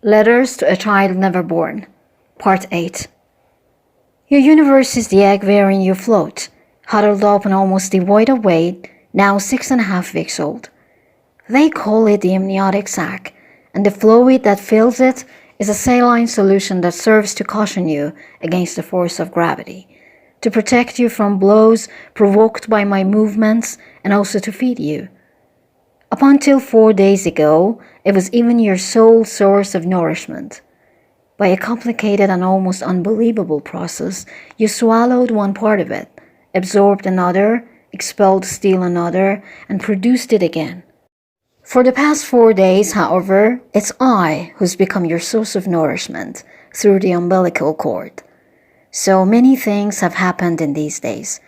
Letters to a Child Never Born, Part 8. Your universe is the egg wherein you float, huddled up and almost devoid of weight, now 6.5 weeks old. They call it the amniotic sac, and the fluid that fills it is a saline solution that serves to cushion you against the force of gravity, to protect you from blows provoked by my movements, and also to feed you. Up until 4 days ago, it was even your sole source of nourishment. By a complicated and almost unbelievable process, you swallowed one part of it, absorbed another, expelled still another, and produced it again. For the past 4 days, however, it's I who's become your source of nourishment through the umbilical cord. So many things have happened in these days.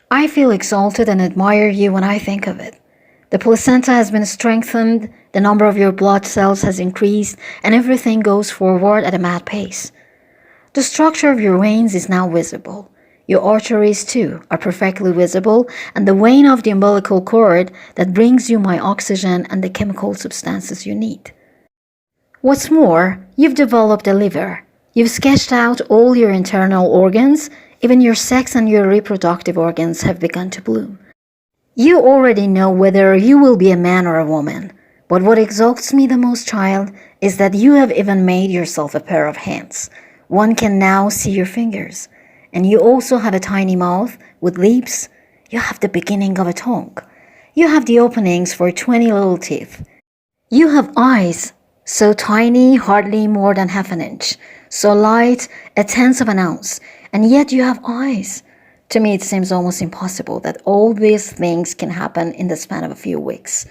I feel exalted and admire you when I think of it. The placenta has been strengthened, the number of your blood cells has increased, and everything goes forward at a mad pace. The structure of your veins is now visible. Your arteries, too, are perfectly visible, and the vein of the umbilical cord that brings you my oxygen and the chemical substances you need. What's more, you've developed a liver. You've sketched out all your internal organs, even your sex and your reproductive organs have begun to bloom. You already know whether you will be a man or a woman, but what exalts me the most, child, is that you have even made yourself a pair of hands. One can now see your fingers, and you also have a tiny mouth with lips. You have the beginning of a tongue. You have the openings for 20 little teeth. You have eyes, so tiny, hardly more than half an inch, so light, 1/10 of an ounce, and yet you have eyes. To me, it seems almost impossible that all these things can happen in the span of a few weeks.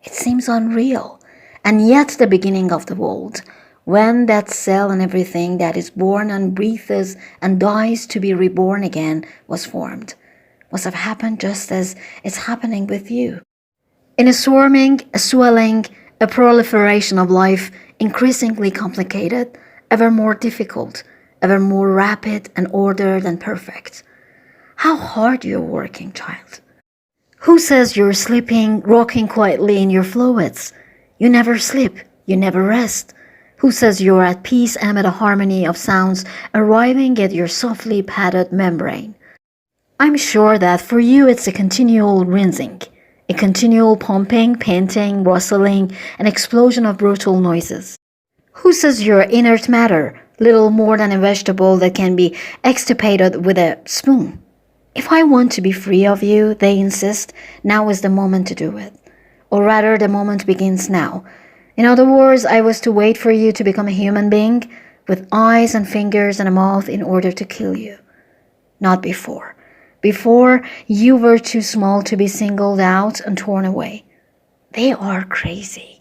It seems unreal, and yet the beginning of the world, when that cell and everything that is born and breathes and dies to be reborn again was formed, must have happened just as it's happening with you. In a swarming, a swelling, a proliferation of life, increasingly complicated, ever more difficult, ever more rapid and ordered and perfect. How hard you're working, child. Who says you're sleeping, rocking quietly in your fluids? You never sleep, you never rest. Who says you're at peace amid a harmony of sounds arriving at your softly padded membrane? I'm sure that for you it's a continual rinsing, a continual pumping, panting, rustling, an explosion of brutal noises. Who says you're inert matter, little more than a vegetable that can be extirpated with a spoon? If I want to be free of you, they insist, now is the moment to do it. Or rather, the moment begins now. In other words, I was to wait for you to become a human being with eyes and fingers and a mouth in order to kill you. Not before. Before, you were too small to be singled out and torn away. They are crazy.